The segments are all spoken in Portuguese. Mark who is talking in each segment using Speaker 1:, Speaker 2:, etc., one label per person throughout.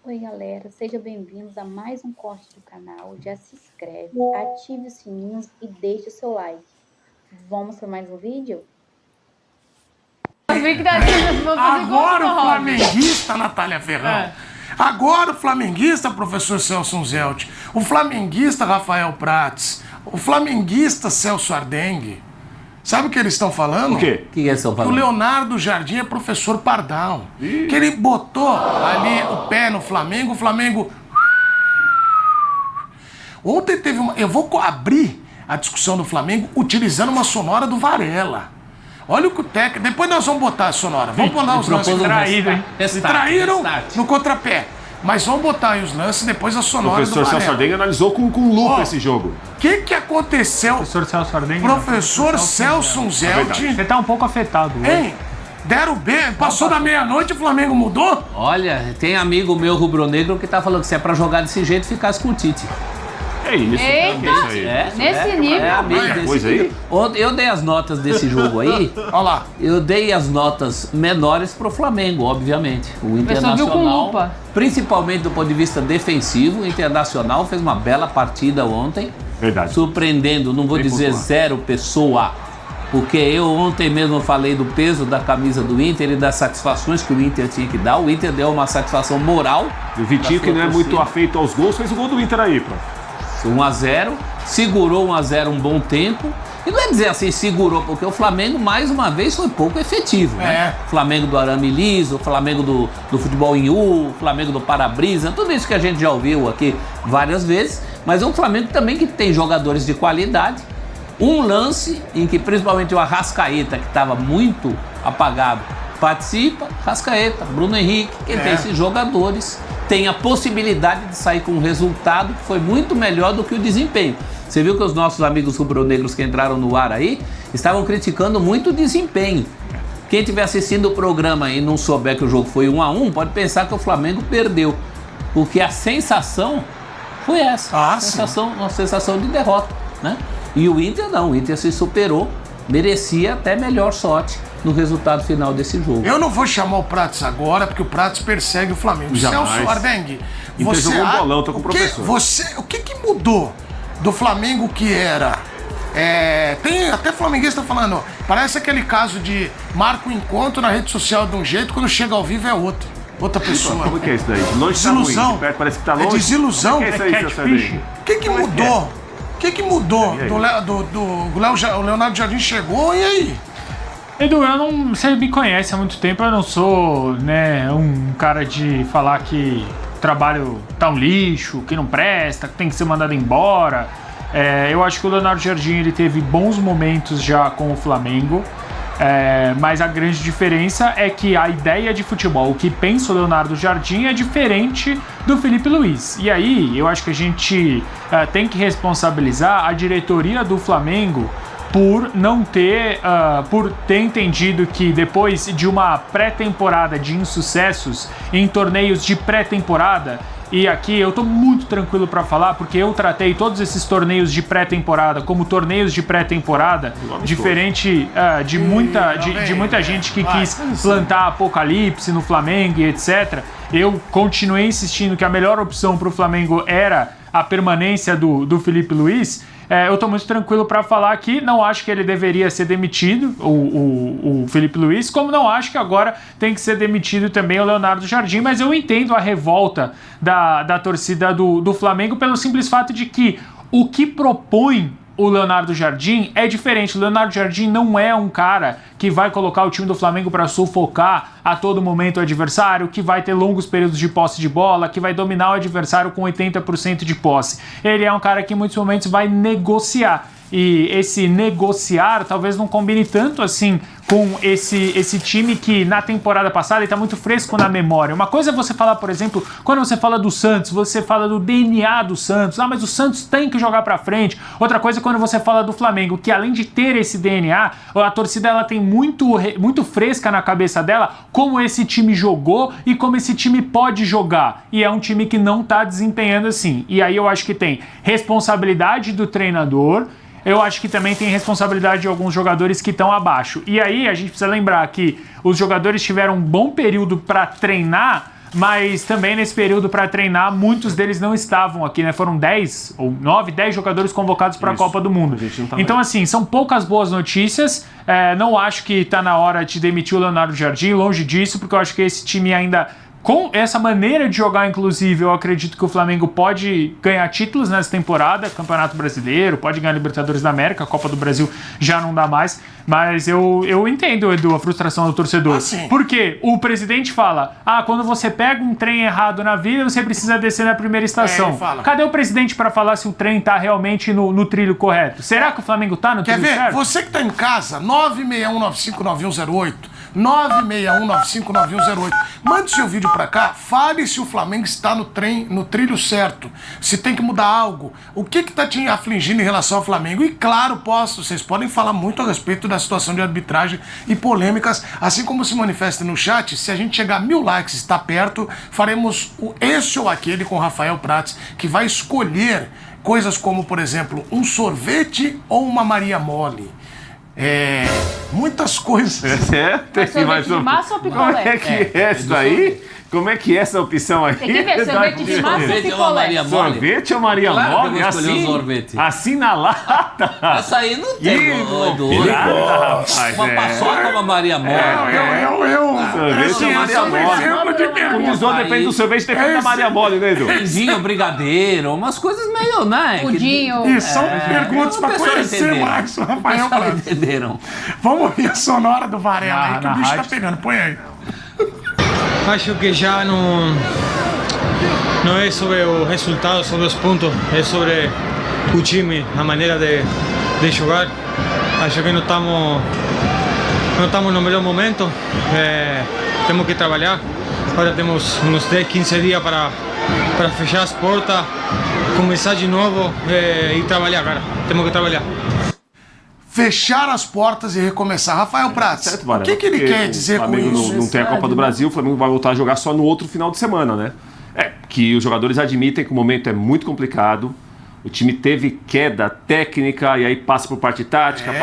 Speaker 1: Oi, galera, sejam bem-vindos a mais um corte do canal. Já se inscreve, ative os sininhos e deixe o seu like. Vamos para mais um vídeo?
Speaker 2: Agora o flamenguista, Natália Ferrão. Agora o flamenguista, professor Celso Zelt. O flamenguista, Rafael Prats. O flamenguista, Celso Ardengue. Sabe o que eles estão falando?
Speaker 3: O quê?
Speaker 4: O que eles estão falando?
Speaker 2: O Leonardo Jardim é professor Pardal. Que ele botou ali o pé no Flamengo, o Flamengo... Ontem teve uma... Eu vou abrir a discussão do Flamengo utilizando uma sonora do Varela. Olha o que o técnico... Depois nós vamos botar a sonora. Vamos botar os lances.
Speaker 4: Traíram, hein?
Speaker 2: Traíram no contrapé. Mas vamos botar aí os lances depois a sonora do Varela.
Speaker 3: O professor Celso Ardengue analisou com lupa esse jogo.
Speaker 2: O que aconteceu?
Speaker 5: Professor Celso Ardengue.
Speaker 2: Professor Celso Zelt.
Speaker 5: Você tá um pouco afetado.
Speaker 2: Hein? Deram B, passou da meia-noite e o Flamengo mudou?
Speaker 4: Olha, tem amigo meu rubro-negro que tá falando que se é pra jogar desse jeito, ficasse com o Tite.
Speaker 3: É isso.
Speaker 6: Eita!
Speaker 3: É isso aí.
Speaker 6: Nesse nível?
Speaker 4: É amigo
Speaker 3: Olha,
Speaker 4: desse
Speaker 3: coisa aí.
Speaker 4: Ontem eu dei as notas desse jogo aí.
Speaker 2: Olha lá.
Speaker 4: Eu dei as notas menores pro Flamengo, obviamente. O
Speaker 6: pessoal viu com
Speaker 4: Internacional,
Speaker 6: lupa.
Speaker 4: principalmente do ponto de vista defensivo, o Internacional fez uma bela partida ontem.
Speaker 3: Verdade.
Speaker 4: Surpreendendo, não vou
Speaker 3: Bem
Speaker 4: dizer
Speaker 3: pontuado.
Speaker 4: zero pessoa, porque eu ontem mesmo falei do peso da camisa do Inter e das satisfações que o Inter tinha que dar. O Inter deu uma satisfação moral.
Speaker 3: O Vitinho, que não é muito afeito aos gols, fez o gol do Inter aí, prof.
Speaker 4: 1-0, segurou 1-0 um bom tempo. E não é dizer assim, segurou, porque o Flamengo, mais uma vez, foi pouco efetivo, né? Flamengo do arame liso, o Flamengo do futebol em U, o Flamengo do para-brisa, tudo isso que a gente já ouviu aqui várias vezes. Mas é um Flamengo também que tem jogadores de qualidade. Um lance em que principalmente o Arrascaeta, que estava muito apagado, participa. Arrascaeta, Bruno Henrique, quem tem esses jogadores tem a possibilidade de sair com um resultado que foi muito melhor do que o desempenho. Você viu que os nossos amigos rubro-negros que entraram no ar aí estavam criticando muito o desempenho. Quem estiver assistindo o programa e não souber que o jogo foi 1-1, pode pensar que o Flamengo perdeu. Porque a sensação foi essa. Uma sensação de derrota, né? E o Inter não, o Inter se superou, merecia até melhor sorte no resultado final desse jogo.
Speaker 2: Eu não vou chamar o Prats agora, porque o Prats persegue o Flamengo.
Speaker 3: Jamais.
Speaker 2: Celso Ardengue,
Speaker 3: Inter jogou um bolão, tô com o professor.
Speaker 2: O que mudou do Flamengo que era... tem até flamenguista falando, parece aquele caso de marca o encontro na rede social de um jeito, quando chega ao vivo é outro. Outra pessoa.
Speaker 3: Como que é isso daí? De longe tá
Speaker 2: Desilusão.
Speaker 3: ruim, de perto parece que tá longe.
Speaker 2: É desilusão.
Speaker 3: O que é isso aí, Celso Ardengue?
Speaker 2: O que mudou? O que mudou? O Leonardo Jardim chegou, e aí?
Speaker 5: Edu, você me conhece há muito tempo, eu não sou, né, um cara de falar que o trabalho tá um lixo, que não presta, que tem que ser mandado embora. Eu acho que o Leonardo Jardim ele teve bons momentos já com o Flamengo. Mas a grande diferença é que a ideia de futebol, o que pensa o Leonardo Jardim é diferente do Felipe Luiz. E aí, eu acho que a gente tem que responsabilizar a diretoria do Flamengo por não ter, por ter entendido que depois de uma pré-temporada de insucessos em torneios de pré-temporada, e aqui eu tô muito tranquilo para falar, porque eu tratei todos esses torneios de pré-temporada como torneios de pré-temporada, diferente de muita gente que quis plantar apocalipse no Flamengo e etc. Eu continuei insistindo que a melhor opção para o Flamengo era a permanência do Felipe Luiz. Eu tô muito tranquilo para falar que não acho que ele deveria ser demitido, o Felipe Luiz, como não acho que agora tem que ser demitido também o Leonardo Jardim, mas eu entendo a revolta da torcida do Flamengo pelo simples fato de que o que propõe o Leonardo Jardim é diferente. O Leonardo Jardim não é um cara que vai colocar o time do Flamengo para sufocar a todo momento o adversário, que vai ter longos períodos de posse de bola, que vai dominar o adversário com 80% de posse. Ele é um cara que em muitos momentos vai negociar. E esse negociar talvez não combine tanto assim com esse time que na temporada passada está muito fresco na memória. Uma coisa é você falar, por exemplo, quando você fala do Santos, você fala do DNA do Santos. Mas o Santos tem que jogar para frente. Outra coisa é quando você fala do Flamengo, que além de ter esse DNA, a torcida ela tem muito fresca na cabeça dela como esse time jogou e como esse time pode jogar. E é um time que não está desempenhando assim. E aí eu acho que tem responsabilidade do treinador. Eu acho que também tem responsabilidade de alguns jogadores que estão abaixo. E aí a gente precisa lembrar que os jogadores tiveram um bom período para treinar mas também nesse período para treinar, muitos deles não estavam aqui, né? Foram 10 ou 9, 10 jogadores convocados para a Copa do Mundo. Então, assim, são poucas boas notícias. Não acho que tá na hora de demitir o Leonardo Jardim, longe disso, porque eu acho que esse time ainda... Com essa maneira de jogar, inclusive, eu acredito que o Flamengo pode ganhar títulos nessa temporada, Campeonato Brasileiro, pode ganhar Libertadores da América, a Copa do Brasil já não dá mais, mas eu entendo, Edu, a frustração do torcedor. Porque o presidente fala, quando você pega um trem errado na vida, você precisa descer na primeira estação. Cadê o presidente para falar se o trem tá realmente no trilho correto? Será que o Flamengo tá no trilho certo?
Speaker 2: Quer ver? Você que tá em casa, 961959108, 961959108. Mande seu vídeo pra cá, fale se o Flamengo está no trilho certo, se tem que mudar algo, o que tá te afligindo em relação ao Flamengo. E claro, vocês podem falar muito a respeito da situação de arbitragem e polêmicas, assim como se manifesta no chat. Se a gente chegar a 1000 likes, está perto, faremos esse ou aquele com o Rafael Prats, que vai escolher coisas como, por exemplo, um sorvete ou uma Maria Mole. Muitas coisas.
Speaker 6: Tem mais de massa ou picolé?
Speaker 3: Como é que é isso aí? Como é que é essa opção aí?
Speaker 6: Tem que ver, sorvete de massa ou picolé?
Speaker 3: Sorvete ou Maria Mole? Assim na lata?
Speaker 4: Essa aí não tem, Edu. Uma paçoca ou uma Maria Mole?
Speaker 3: Sorvete ou Maria Mole? O Guizão depende do sorvete, depende da Maria Mole, né, Edu?
Speaker 4: Pudinho, brigadeiro, umas coisas meio, né?
Speaker 6: Pudinho.
Speaker 2: Isso, são perguntas pra conhecer mais o Rafael Prats.
Speaker 4: Entenderam?
Speaker 2: Vamos ouvir a sonora do Varela aí, que o bicho tá pegando. Põe aí.
Speaker 7: Acho que já não é sobre o resultado, sobre os pontos, é sobre o time, a maneira de jogar. Acho que não estamos no melhor momento, temos que trabalhar. Agora temos uns 10, 15 dias para fechar as portas, começar de novo e trabalhar, cara. Temos que trabalhar.
Speaker 2: Fechar as portas e recomeçar. Rafael Prats, o que ele quer dizer com isso?
Speaker 3: Não tem a Copa do Brasil, o Flamengo vai voltar a jogar só no outro final de semana, né? Que os jogadores admitem que o momento é muito complicado, o time teve queda técnica e aí passa por parte tática,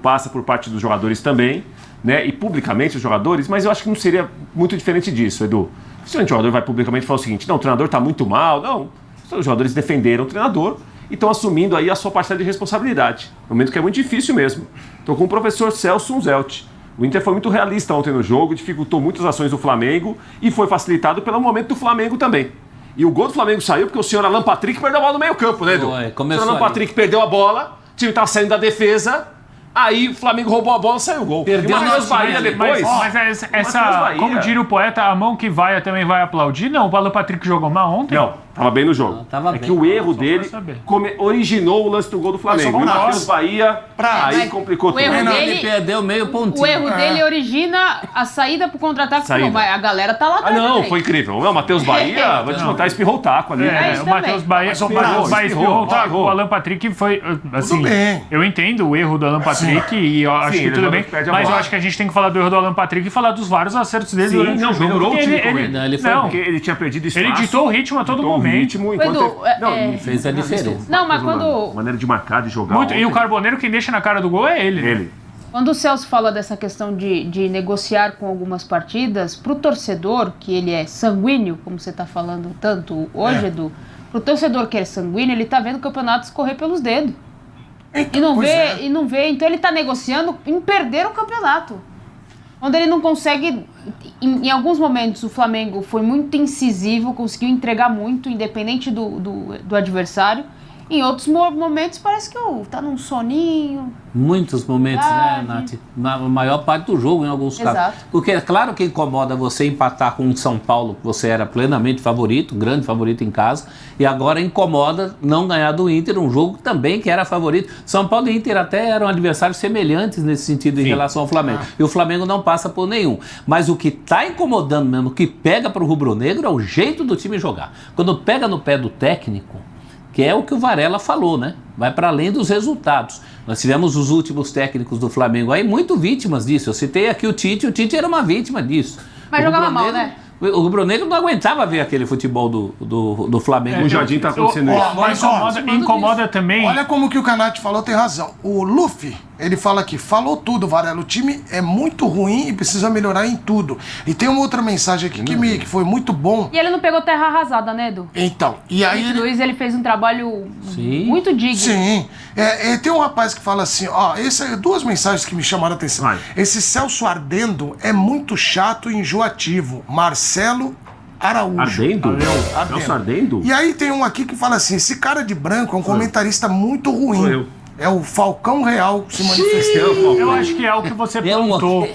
Speaker 3: passa por parte dos jogadores também, né? E publicamente os jogadores, mas eu acho que não seria muito diferente disso, Edu. Se o jogador vai publicamente falar o seguinte, não, o treinador tá muito mal, não, os jogadores defenderam o treinador e estão assumindo aí a sua parcela de responsabilidade. Um momento que é muito difícil mesmo. Estou com o professor Celso Unzelt. O Inter foi muito realista ontem no jogo, dificultou muitas ações do Flamengo e foi facilitado pelo momento do Flamengo também. E o gol do Flamengo saiu porque o senhor Alan Patrick perdeu a bola no meio campo, né, Edu? O senhor Alan Patrick perdeu a bola, o time estava saindo da defesa, aí o Flamengo roubou a bola e saiu o gol.
Speaker 4: Perdeu
Speaker 3: o Matheus Bahia depois.
Speaker 5: Mas como diria o poeta, a mão que vai também vai aplaudir? Não, o Alan Patrick jogou mal ontem?
Speaker 3: Não, tava bem no jogo. Que o erro dele originou o lance do gol do Flamengo. O Matheus Bahia aí complicou tudo.
Speaker 4: Ele perdeu meio pontinho.
Speaker 6: O erro dele origina a saída pro contra-ataque. A galera tá lá atrás.
Speaker 3: Não, foi incrível. O Matheus Bahia, vou te contar, espirrou o taco ali.
Speaker 5: O Matheus Bahia espirrou o taco. O Alan Patrick foi, assim, eu entendo o erro do Alan Patrick e eu acho que tudo bem, mas eu acho que a gente tem que falar do erro do Alan Patrick e falar dos vários acertos dele durante o jogo.
Speaker 3: Melhorou o time
Speaker 5: porque
Speaker 3: ele tinha perdido espaço.
Speaker 5: Ele ditou o ritmo a todo momento.
Speaker 4: Fez a diferença.
Speaker 6: Não, mas quando...
Speaker 3: Maneira de marcar, de jogar.
Speaker 5: E o Carboneiro, quem deixa na cara do gol é ele.
Speaker 6: Quando o Celso fala dessa questão de negociar com algumas partidas, pro torcedor, que ele é sanguíneo, como você tá falando tanto hoje, Edu, pro torcedor que é sanguíneo, ele tá vendo o campeonato escorrer pelos dedos. E não vê, então ele tá negociando em perder o campeonato. Onde ele não consegue, em alguns momentos o Flamengo foi muito incisivo, conseguiu entregar muito, independente do adversário. Em outros momentos parece que tá num soninho.
Speaker 4: Muitos momentos, né, Nath? Na maior parte do jogo, em alguns casos. Porque é claro que incomoda você empatar com o São Paulo, que você era plenamente favorito, grande favorito em casa, e agora incomoda não ganhar do Inter, um jogo também que era favorito. São Paulo e Inter até eram adversários semelhantes nesse sentido em relação ao Flamengo. E o Flamengo não passa por nenhum. Mas o que está incomodando mesmo, o que pega para o rubro-negro é o jeito do time jogar. Quando pega no pé do técnico, que é o que o Varela falou, né? Vai para além dos resultados. Nós tivemos os últimos técnicos do Flamengo aí muito vítimas disso. Eu citei aqui o Tite era uma vítima disso.
Speaker 6: Mas jogava mal, né?
Speaker 4: O rubro-negro não aguentava ver aquele futebol do Flamengo.
Speaker 3: O Jardim tá acontecendo isso.
Speaker 2: Mas
Speaker 5: incomoda também.
Speaker 2: Olha como que o Canatti falou, tem razão. O Luffy, ele fala aqui, falou tudo, Varela. O time é muito ruim e precisa melhorar em tudo. E tem uma outra mensagem aqui que foi muito bom.
Speaker 6: E ele não pegou terra arrasada, né, Edu?
Speaker 2: Então, e aí...
Speaker 6: O Luiz, ele fez um trabalho muito digno.
Speaker 2: Sim. Tem um rapaz que fala assim, duas mensagens que me chamaram a atenção.
Speaker 3: Vai.
Speaker 2: Esse Celso Ardendo é muito chato e enjoativo. Marcelo Araújo.
Speaker 3: Ardendo? Celso Ardendo?
Speaker 2: E aí tem um aqui que fala assim, esse cara de branco é um comentarista muito ruim.
Speaker 3: Sou eu.
Speaker 2: É o Falcão Real se manifestando.
Speaker 5: Eu acho que é o que você perguntou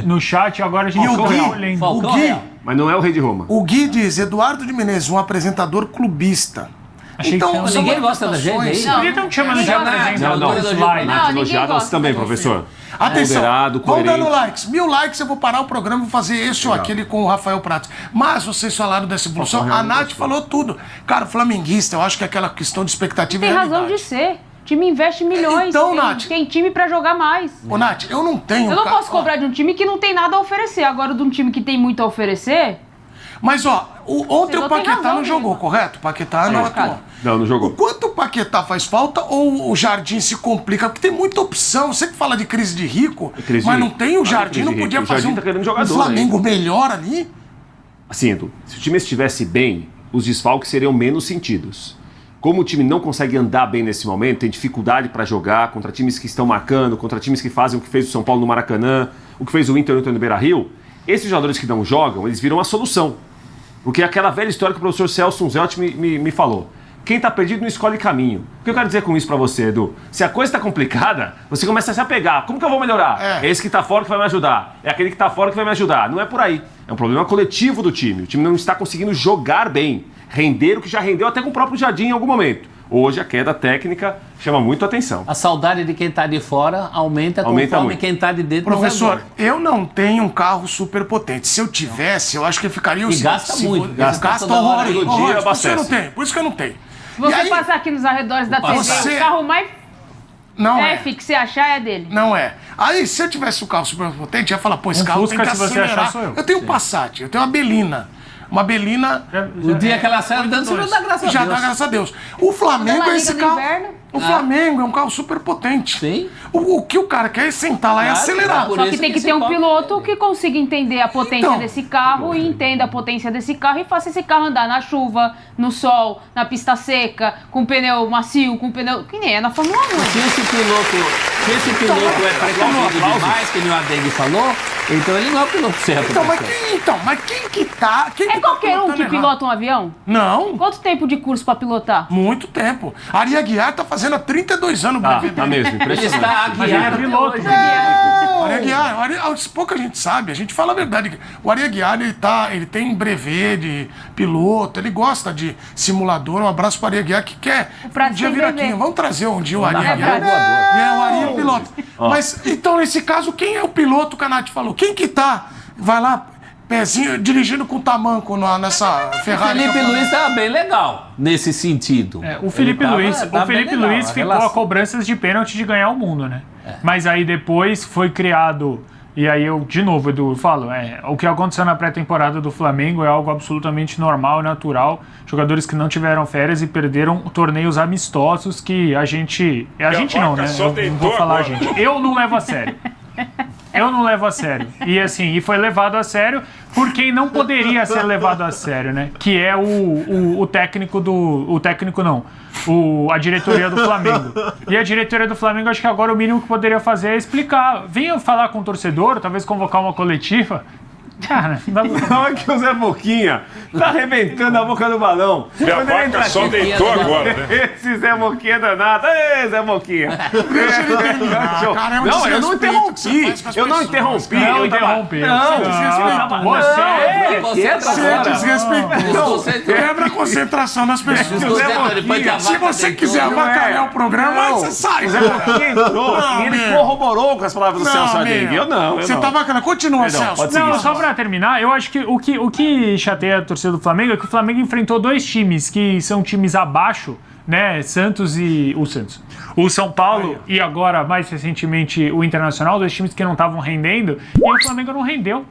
Speaker 5: no chat, agora a gente
Speaker 2: E o Gui?
Speaker 5: lendo.
Speaker 2: O Gui?
Speaker 3: Mas não é o Rei de Roma.
Speaker 2: O Gui diz, Eduardo de Menezes, um apresentador clubista.
Speaker 5: Achei que
Speaker 2: são
Speaker 4: ninguém gosta da gente,
Speaker 2: manifestações.
Speaker 4: hein?
Speaker 5: Por que estão te chamando de apresentador?
Speaker 3: Não,
Speaker 5: Slide?
Speaker 6: Não, ninguém
Speaker 3: elogiado
Speaker 6: gosta.
Speaker 3: também, professor.
Speaker 2: Atenção,
Speaker 3: Moderado,
Speaker 2: vão
Speaker 3: coerente.
Speaker 2: dando likes. 1000 likes, eu vou parar o programa e vou fazer esse ou aquele com o Rafael Pratos. Mas vocês falaram dessa evolução, a Nath falou tudo. Cara, flamenguista, eu acho que aquela questão de expectativa
Speaker 6: Tem
Speaker 2: é
Speaker 6: razão
Speaker 2: realidade.
Speaker 6: de ser. O time investe milhões.
Speaker 2: Então,
Speaker 6: tem,
Speaker 2: Nath.
Speaker 6: tem time pra jogar mais.
Speaker 2: Ô, Nath, eu não tenho...
Speaker 6: Eu não posso cobrar de um time que não tem nada a oferecer. Agora, de um time que tem muito a oferecer...
Speaker 2: Mas, ontem
Speaker 6: Vocês
Speaker 2: o
Speaker 6: não têm
Speaker 2: Paquetá
Speaker 6: razão
Speaker 2: não jogou,
Speaker 6: mesmo.
Speaker 2: correto? O Paquetá não atuou.
Speaker 3: Não jogou.
Speaker 2: O quanto o Paquetá faz falta ou o Jardim se complica? Porque tem muita opção. Você que fala de crise de rico, mas não tem o Jardim, não podia
Speaker 3: O
Speaker 2: fazer
Speaker 3: Jardim tá querendo jogador,
Speaker 2: Flamengo melhor ali?
Speaker 3: Assim, Edu, se o time estivesse bem, os desfalques seriam menos sentidos. Como o time não consegue andar bem nesse momento, tem dificuldade para jogar contra times que estão marcando, contra times que fazem o que fez o São Paulo no Maracanã, o que fez o Inter no Beira-Rio, esses jogadores que não jogam, eles viram a solução. Porque é aquela velha história que o professor Celso Unzelt me falou. Quem tá perdido não escolhe caminho. O que eu quero dizer com isso pra você, Edu? Se a coisa tá complicada, você começa a se apegar. Como que eu vou melhorar? É esse que tá fora que vai me ajudar. É aquele que tá fora que vai me ajudar. Não é por aí. É um problema coletivo do time. O time não está conseguindo jogar bem. Render o que já rendeu até com o próprio Jardim em algum momento. Hoje a queda técnica chama muito a atenção.
Speaker 4: A saudade de quem tá de fora aumenta conforme
Speaker 3: muito.
Speaker 4: quem tá de dentro.
Speaker 2: Professor, eu não tenho um carro super potente. Se eu tivesse, eu acho que eu ficaria...
Speaker 4: E gasta muito.
Speaker 2: Gasta
Speaker 4: toda hora.
Speaker 2: horrores.
Speaker 3: Todo dia
Speaker 2: Por isso que eu não
Speaker 3: abastece.
Speaker 2: tenho. Por isso que eu não tenho.
Speaker 6: Você
Speaker 2: E aí-
Speaker 6: passa aqui nos arredores da TV,
Speaker 2: Você-
Speaker 6: o carro mais
Speaker 2: Não é.
Speaker 6: F que você achar é dele.
Speaker 2: Não é. Aí, se eu tivesse um carro super potente, eu ia falar, pô, esse carro
Speaker 5: Fusca,
Speaker 2: tem que
Speaker 5: se você
Speaker 2: acelerar.
Speaker 5: achar, sou eu.
Speaker 2: Eu tenho um Passat, eu tenho uma Belina. Uma Belina
Speaker 4: O dia que ela sai andando, você não dá graças a
Speaker 2: já
Speaker 4: Deus.
Speaker 2: dá graças a Deus. O Flamengo
Speaker 6: Quando ela
Speaker 2: é esse
Speaker 6: liga no
Speaker 2: carro.
Speaker 6: inverno.
Speaker 2: O Flamengo é um carro super potente.
Speaker 4: Sim.
Speaker 2: O que o cara quer é sentar lá e
Speaker 4: Claro,
Speaker 2: acelerar.
Speaker 4: por
Speaker 6: Só que
Speaker 4: isso
Speaker 6: tem
Speaker 4: que
Speaker 6: que ter um
Speaker 4: se
Speaker 6: piloto que consiga entender a potência
Speaker 2: Então.
Speaker 6: desse carro e entenda a potência desse carro e faça esse carro andar na chuva, no sol, na pista seca, com pneu macio, com pneu... Que nem é na Fórmula 1.
Speaker 4: Se esse piloto é precavido demais, que nem o Adeg falou, então ele não é o piloto certo.
Speaker 2: Mas quem que tá... Quem
Speaker 6: É
Speaker 2: que tá
Speaker 6: qualquer um
Speaker 2: pilotando
Speaker 6: que
Speaker 2: errado?
Speaker 6: pilota um avião?
Speaker 2: Não,
Speaker 6: Quanto tempo de curso pra pilotar?
Speaker 2: muito tempo. Ari Aguiar tá fazendo há 32 anos o brevet
Speaker 3: Tá
Speaker 2: dele.
Speaker 3: mesmo,
Speaker 4: Ele
Speaker 3: impressionante.
Speaker 4: está
Speaker 5: Mas ele é
Speaker 4: guiado
Speaker 5: piloto.
Speaker 2: Ari Aguiar, pouca gente sabe, a gente fala a verdade. O Ari Aguiar, ele tem brevet de piloto, ele gosta de simulador. Um abraço para o Ari Aguiar que quer
Speaker 6: Prato
Speaker 2: um dia
Speaker 6: sem
Speaker 2: vir
Speaker 6: brevet.
Speaker 2: aqui. Vamos trazer um dia o Ari
Speaker 4: Narrador
Speaker 2: Aguiar.
Speaker 4: voador.
Speaker 2: É, o Ari é piloto. Mas, então, nesse caso, quem é o piloto, o Canatti falou? Quem que tá, vai lá, pezinho, dirigindo com tamanco nessa Ferrari?
Speaker 4: Felipe Luiz estava bem legal nesse sentido.
Speaker 5: O Felipe
Speaker 4: Ele
Speaker 5: Luiz,
Speaker 4: tava
Speaker 5: o Felipe
Speaker 4: bem legal,
Speaker 5: Luiz
Speaker 4: a
Speaker 5: ficou
Speaker 4: relação.
Speaker 5: a cobranças de pênalti de ganhar o mundo, né? Mas aí depois foi criado, e aí eu, de novo, Edu, falo, o que aconteceu na pré-temporada do Flamengo é algo absolutamente normal e natural. Jogadores que não tiveram férias e perderam torneios amistosos que a gente não, né? Eu não vou falar a gente. Eu não levo a sério. Eu não levo a sério. E assim, e foi levado a sério por quem não poderia ser levado a sério, né? Que é o técnico do... O técnico não. A diretoria do Flamengo. E a diretoria do Flamengo, acho que agora o mínimo que poderia fazer é explicar. Venha falar com o torcedor, talvez convocar uma coletiva. Cara, não dá pra...
Speaker 3: Olha que o Zé Boquinha tá arrebentando a boca do balão.
Speaker 8: Minha
Speaker 3: Quando ele entra
Speaker 8: vaca só
Speaker 3: aqui,
Speaker 8: deitou agora, né?
Speaker 3: Esse Zé Boquinha danado. Ei, Zé Boquinha.
Speaker 2: Deixa ele terminar, cara, é um
Speaker 3: Não, eu não
Speaker 2: desrespeito que você
Speaker 3: interrompi.
Speaker 2: faz com as
Speaker 3: Eu não
Speaker 2: pessoas.
Speaker 3: interrompi.
Speaker 5: Não
Speaker 3: eu tava-
Speaker 5: interrompi.
Speaker 3: Não,
Speaker 2: desrespeito.
Speaker 4: Você é
Speaker 2: Você é desrespeitoso. Quebra a concentração das pessoas.
Speaker 4: Depois que a
Speaker 2: Se
Speaker 4: vaca
Speaker 2: você
Speaker 4: deitou,
Speaker 2: quiser
Speaker 3: não
Speaker 2: avacalhar
Speaker 3: é.
Speaker 2: o programa,
Speaker 3: Não.
Speaker 2: você sai.
Speaker 3: O Zé Boquinha entrou
Speaker 2: Não,
Speaker 3: e ele
Speaker 2: meu.
Speaker 3: corroborou com as palavras do Celso Adeg. Eu não.
Speaker 2: Você tá bacana. Continua,
Speaker 3: Perdão,
Speaker 2: Celso.
Speaker 3: pode
Speaker 5: Não,
Speaker 3: seguir.
Speaker 5: só pra terminar, eu acho que o que chateia a torcida do Flamengo é que o Flamengo enfrentou dois times que são times abaixo, né? O São Paulo e agora, mais recentemente, o Internacional, dois times que não estavam rendendo, e o Flamengo não rendeu.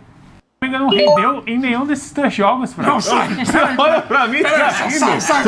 Speaker 5: O não rendeu em nenhum desses 3 jogos, pra
Speaker 2: Não, sai.
Speaker 3: Olha pra mim, tá rindo.
Speaker 2: Sai.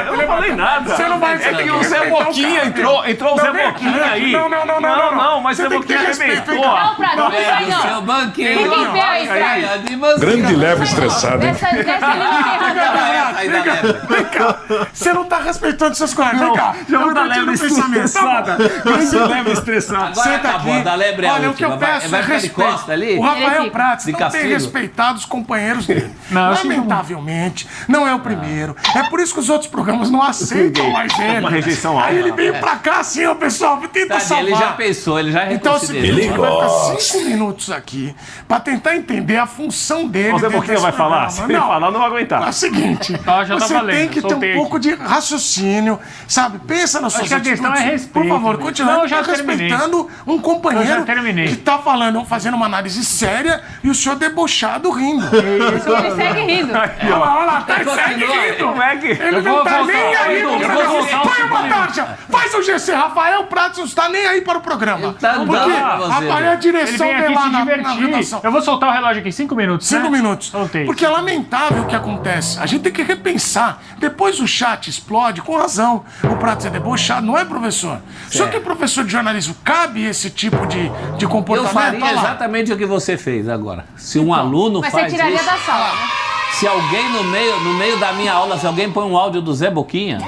Speaker 3: Eu não falei nada.
Speaker 2: Você não vai
Speaker 3: É que o Zé Boquinha entrou o Zé Boquinha aí.
Speaker 2: Não,
Speaker 3: mas o Zé Boquinha arrebentou.
Speaker 6: Não, Prats, não sai
Speaker 4: É, seu
Speaker 6: não.
Speaker 4: banqueiro.
Speaker 6: Fica em pé aí, Prats.
Speaker 4: De banqueiro.
Speaker 8: Grande leve estressado, hein?
Speaker 6: Nessa linha tem razão.
Speaker 4: Aí dá leve.
Speaker 2: Vem cá. Você não tá respeitando seus colegas. Vem cá.
Speaker 3: Já vou
Speaker 2: Eu
Speaker 3: dar
Speaker 2: continuo
Speaker 3: leve
Speaker 2: o pensamento.
Speaker 3: estressada. Grande leve estressada.
Speaker 4: Agora
Speaker 2: Senta
Speaker 4: acabou,
Speaker 2: aqui.
Speaker 4: a da lebre é a
Speaker 2: Olha, o que eu
Speaker 4: última.
Speaker 2: peço
Speaker 4: Vai
Speaker 2: é
Speaker 4: ficar de
Speaker 2: respeito.
Speaker 4: costa ali?
Speaker 2: O Rafael
Speaker 6: fica.
Speaker 2: Prats
Speaker 4: De
Speaker 2: não tem
Speaker 4: castigo.
Speaker 2: respeitado os companheiros dele.
Speaker 5: Não, eu sinto muito.
Speaker 2: Lamentavelmente, não é o primeiro. É por isso que os outros programas não aceitam mais ele.
Speaker 3: Uma rejeição
Speaker 2: Aí
Speaker 3: alta.
Speaker 2: ele veio pra cá assim, ó, pessoal, tenta
Speaker 4: Tadinho,
Speaker 2: salvar.
Speaker 4: ele já pensou, ele já
Speaker 2: Então é o seguinte,
Speaker 4: reconsiderou.
Speaker 2: a gente vai ficar 5 minutos aqui pra tentar entender a função dele.
Speaker 3: O Zé
Speaker 2: dentro
Speaker 3: Boquinha
Speaker 2: desse
Speaker 3: vai falar?
Speaker 2: programa.
Speaker 3: Se ele falar, não vai aguentar.
Speaker 2: É o seguinte,
Speaker 5: Ó, já tá
Speaker 2: você
Speaker 5: valendo,
Speaker 2: tem que ter
Speaker 5: soltei
Speaker 2: um pouco
Speaker 5: aqui.
Speaker 2: de raciocínio, sabe? Pensa nas suas
Speaker 5: que a questão
Speaker 2: atitudes.
Speaker 5: é respeito,
Speaker 2: Por favor,
Speaker 5: né?
Speaker 2: continue.
Speaker 5: Não, eu
Speaker 2: Tá
Speaker 5: já terminei.
Speaker 2: respeitando um companheiro
Speaker 5: Eu já terminei.
Speaker 2: que tá fazendo uma análise séria e o senhor debochado rindo.
Speaker 6: Ele segue rindo.
Speaker 2: Olha lá, tá
Speaker 4: Continua.
Speaker 2: segue rindo.
Speaker 3: Como é que...
Speaker 2: Ele
Speaker 5: Eu
Speaker 2: não
Speaker 5: vou
Speaker 2: tá
Speaker 5: voltar,
Speaker 2: nem aí
Speaker 5: eu
Speaker 2: pro
Speaker 5: vou
Speaker 2: programa.
Speaker 5: voltar
Speaker 2: Põe
Speaker 5: um
Speaker 2: uma
Speaker 5: pouquinho.
Speaker 2: tarja. Faz o GC. Rafael Prats não está nem aí para o programa.
Speaker 4: Ele tá andando
Speaker 2: Porque
Speaker 4: pra você,
Speaker 2: Rafael, a
Speaker 4: né?
Speaker 5: Ele
Speaker 2: direção
Speaker 5: vem
Speaker 2: vem
Speaker 5: aqui
Speaker 2: lá
Speaker 5: se
Speaker 2: na
Speaker 5: divertir.
Speaker 2: redação.
Speaker 5: Eu vou soltar o relógio aqui, 5 minutos,
Speaker 2: 5
Speaker 5: né?
Speaker 2: minutos.
Speaker 5: Soltei.
Speaker 2: Porque é lamentável o que acontece. A gente tem que repensar. Depois o chat explode, com razão. O Prats é debochado, não é, professor? Só que professor de jornalismo, cabe esse tipo de
Speaker 4: Eu
Speaker 2: comportamento?
Speaker 4: faria
Speaker 2: Olha lá.
Speaker 4: exatamente o que você fez agora. Se um aluno
Speaker 6: Mas você
Speaker 4: faz
Speaker 6: tiraria
Speaker 4: isso,
Speaker 6: da sala, né?
Speaker 4: se alguém no meio da minha aula, se alguém põe um áudio do Zé Boquinha,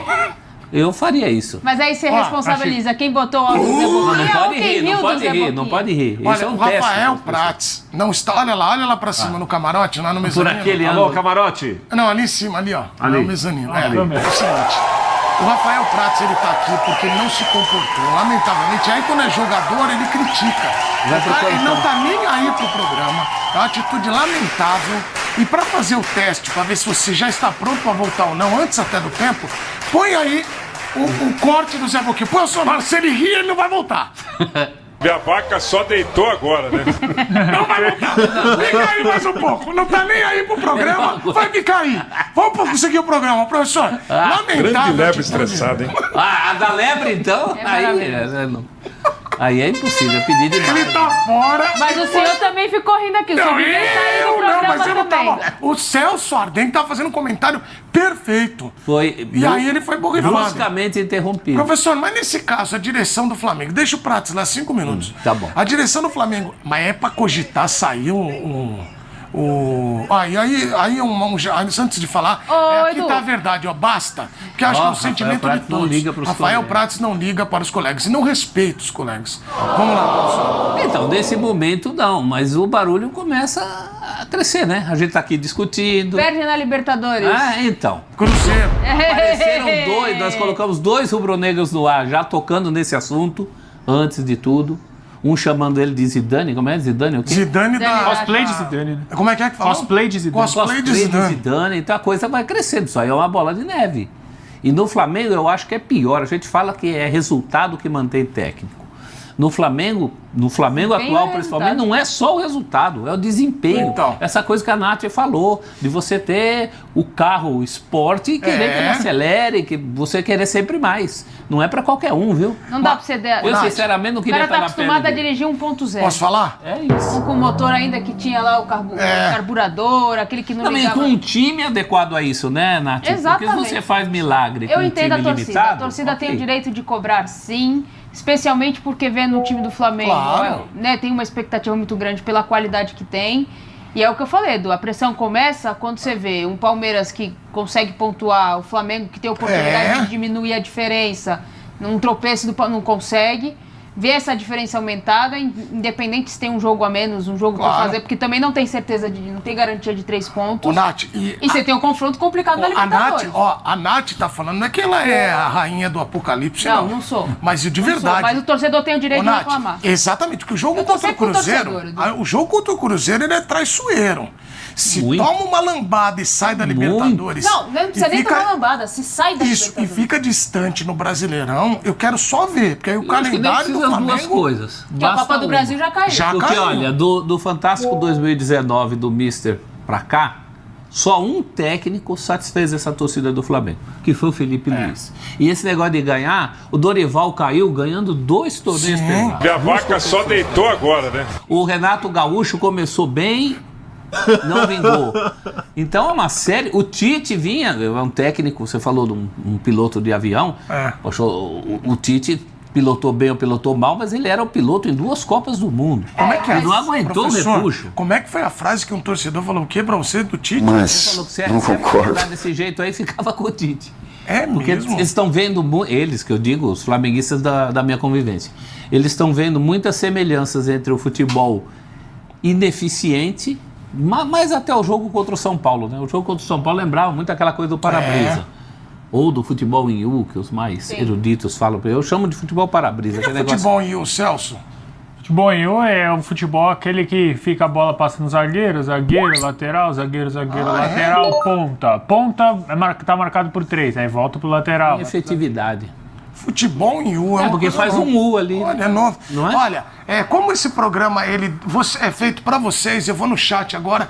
Speaker 4: eu faria isso.
Speaker 6: Mas aí você
Speaker 2: Ó,
Speaker 6: responsabiliza quem botou o áudio do Zé
Speaker 4: Não
Speaker 6: Boquinha ou
Speaker 4: pode
Speaker 6: quem
Speaker 4: rir,
Speaker 6: riu
Speaker 4: não
Speaker 6: do
Speaker 4: pode
Speaker 6: Zé
Speaker 4: rir, não
Speaker 6: Boquinha?
Speaker 4: pode rir. Isso
Speaker 2: Olha,
Speaker 4: é um
Speaker 2: o
Speaker 4: teste.
Speaker 2: Rafael Prats não está. Olha lá pra cima no camarote, lá no
Speaker 4: Por
Speaker 2: mezanino.
Speaker 4: aquele
Speaker 3: Alô,
Speaker 4: ano.
Speaker 3: camarote.
Speaker 2: Não, ali em cima, ali, ó.
Speaker 3: Ali.
Speaker 2: No mezanino. É,
Speaker 5: Ali.
Speaker 2: é o seguinte. O Rafael Prats, ele tá aqui porque ele não se comportou, lamentavelmente. Aí quando é jogador, ele critica.
Speaker 4: Vai pro
Speaker 2: Ele não
Speaker 4: campo.
Speaker 2: tá nem aí pro programa. É uma atitude lamentável. E pra fazer o teste, pra ver se você já está pronto pra voltar ou não, antes até do tempo, põe aí o corte do Zé Boquinha. Põe o sonoro. Se ele rir, ele não vai voltar.
Speaker 8: Minha vaca só deitou agora, né?
Speaker 2: Não vai voltar. Fica aí mais um pouco. Não tá nem aí pro programa. Vai ficar aí. Vamos conseguir o programa, professor. Lamentável.
Speaker 8: Grande leve
Speaker 2: atitude.
Speaker 8: estressado, hein?
Speaker 4: Ah, a da lebre, então? Aí é impossível, é pedir demais.
Speaker 2: Ele tá fora.
Speaker 6: Mas o senhor também ficou rindo aqui. O senhor
Speaker 2: Não,
Speaker 6: devia sair do
Speaker 2: eu não,
Speaker 6: programa
Speaker 2: mas eu não
Speaker 6: também.
Speaker 2: tava. O Celso Ardente tava fazendo um comentário perfeito.
Speaker 4: Foi
Speaker 2: E aí ele foi borrifado.
Speaker 4: bruscamente interrompido.
Speaker 2: Professor, mas nesse caso, a direção do Flamengo, deixa o Prats lá 5 minutos.
Speaker 4: Tá bom.
Speaker 2: A direção do Flamengo, mas é pra cogitar sair antes de falar, aqui
Speaker 6: Edu.
Speaker 2: tá a verdade, ó, basta. Porque acho
Speaker 4: Ó,
Speaker 2: que é o
Speaker 4: Rafael
Speaker 2: sentimento
Speaker 4: Prats
Speaker 2: de
Speaker 4: não
Speaker 2: todos.
Speaker 4: liga pros
Speaker 2: Rafael
Speaker 4: colegas.
Speaker 2: Prats não liga para os colegas e não respeita os colegas. Vamos lá, professor.
Speaker 4: Então, nesse momento não, mas o barulho começa a crescer, né? A gente tá aqui discutindo.
Speaker 6: Perde na Libertadores.
Speaker 4: Ah, então.
Speaker 2: Cruzeiro.
Speaker 4: Apareceram dois, nós colocamos 2 rubro-negros no ar, já tocando nesse assunto, antes de tudo. Um chamando ele de Zidane, como é? Zidane o quê?
Speaker 2: Zidane da...
Speaker 5: Cosplay de Zidane, né?
Speaker 2: Como é que falou?
Speaker 5: Cosplay de Zidane.
Speaker 2: Cosplay de Zidane.
Speaker 4: Zidane, então a coisa vai crescendo, isso aí é uma bola de neve. E no Flamengo eu acho que é pior, a gente fala que é resultado que mantém técnico. No Flamengo atual,
Speaker 6: é
Speaker 4: principalmente,
Speaker 6: resultado.
Speaker 4: não é só o resultado, é o desempenho.
Speaker 2: Então.
Speaker 4: Essa coisa que a Nath falou, de você ter o carro o esporte e querer que ele acelere, que você querer sempre mais. Não é pra qualquer um, viu?
Speaker 6: Não dá pra você...
Speaker 4: Eu, sinceramente, não
Speaker 6: O
Speaker 4: queria
Speaker 6: cara tá
Speaker 4: estar na pele
Speaker 6: acostumado a
Speaker 4: dele.
Speaker 6: dirigir 1.0.
Speaker 2: Posso falar?
Speaker 4: É isso.
Speaker 6: Um com motor ainda que tinha lá o carburador, aquele que não
Speaker 4: Também
Speaker 6: ligava.
Speaker 4: com um time adequado a isso, né, Nath?
Speaker 6: Exatamente.
Speaker 4: Porque se você faz milagre com
Speaker 6: Eu
Speaker 4: um
Speaker 6: entendo a
Speaker 4: time
Speaker 6: torcida.
Speaker 4: limitado...
Speaker 6: A torcida tem o
Speaker 4: ok.
Speaker 6: direito de cobrar, sim. Especialmente porque vê no time do Flamengo,
Speaker 2: Claro.
Speaker 6: né, tem uma expectativa muito grande pela qualidade que tem. E é o que eu falei, Edu, a pressão começa quando você vê um Palmeiras que consegue pontuar, o Flamengo que tem a oportunidade de diminuir a diferença, num tropeço não consegue. Ver essa diferença aumentada, independente se tem um jogo a menos, um jogo pra fazer, porque também não tem certeza, não tem garantia de 3 pontos.
Speaker 2: Ô, Nath,
Speaker 6: E você tem um confronto complicado da
Speaker 2: a Nath,
Speaker 6: Libertadores.
Speaker 2: a Nath tá falando, não é que ela é a rainha do apocalipse,
Speaker 6: Não, não sou.
Speaker 2: Mas de
Speaker 6: Não sou,
Speaker 2: verdade.
Speaker 6: mas o torcedor tem o direito
Speaker 2: Ô,
Speaker 6: de
Speaker 2: Nath,
Speaker 6: reclamar.
Speaker 2: exatamente, porque o jogo
Speaker 6: Eu tô
Speaker 2: contra o
Speaker 6: sempre com o
Speaker 2: Cruzeiro,
Speaker 6: torcedor, Edu.
Speaker 2: o jogo contra o Cruzeiro, ele é traiçoeiro. Se
Speaker 4: Muito.
Speaker 2: toma uma lambada e sai da Libertadores...
Speaker 6: Não precisa
Speaker 2: e
Speaker 6: nem
Speaker 2: fica-
Speaker 6: tomar lambada, se sai da
Speaker 2: Isso, e
Speaker 6: Libertadores.
Speaker 2: fica distante no Brasileirão, eu quero só ver, porque aí o
Speaker 4: Eu acho que nem
Speaker 2: calendário do
Speaker 4: precisa as duas
Speaker 2: Flamengo...
Speaker 4: coisas.
Speaker 6: Porque a Copa do Brasil já caiu.
Speaker 2: Já
Speaker 4: Porque,
Speaker 2: caiu.
Speaker 4: olha, do Fantástico 2019 do Mister pra cá, Só um técnico satisfez essa torcida do Flamengo, que foi o Felipe Luiz. E esse negócio de ganhar, o Dorival caiu ganhando 2 torneios pesados.
Speaker 8: E a vaca só deitou agora, né?
Speaker 4: O Renato Gaúcho começou bem, não vingou. Então é uma série. O Tite vinha, é um técnico, você falou de um piloto de avião. Poxa, o Tite pilotou bem ou pilotou mal, mas ele era o piloto em 2 Copas do Mundo.
Speaker 2: Como é que
Speaker 4: Ele não aguentou o repuxo.
Speaker 2: Como é que foi a frase que um torcedor falou o quê pra você do Tite?
Speaker 3: Mas não concordo.
Speaker 4: Desse jeito aí ficava com o Tite.
Speaker 2: É
Speaker 4: Porque
Speaker 2: mesmo?
Speaker 4: eles estão vendo, eles que eu digo, os flamenguistas da minha convivência, eles estão vendo muitas semelhanças entre o futebol ineficiente, mas até o jogo contra o São Paulo, né? O jogo contra o São Paulo lembrava muito aquela coisa do para-brisa. Ou do futebol em U, que os mais eruditos falam. Eu chamo de futebol para-brisa.
Speaker 2: O que é futebol em U, Celso?
Speaker 5: Futebol em U é o futebol aquele que fica a bola passa no zagueiro, lateral, lateral, ponta. Ponta tá marcado por 3, aí volta pro lateral.
Speaker 4: Tem efetividade.
Speaker 2: Futebol em U é
Speaker 4: porque faz um U ali.
Speaker 2: Olha,
Speaker 4: não é?
Speaker 2: Olha, como esse programa é feito pra vocês, eu vou no chat agora.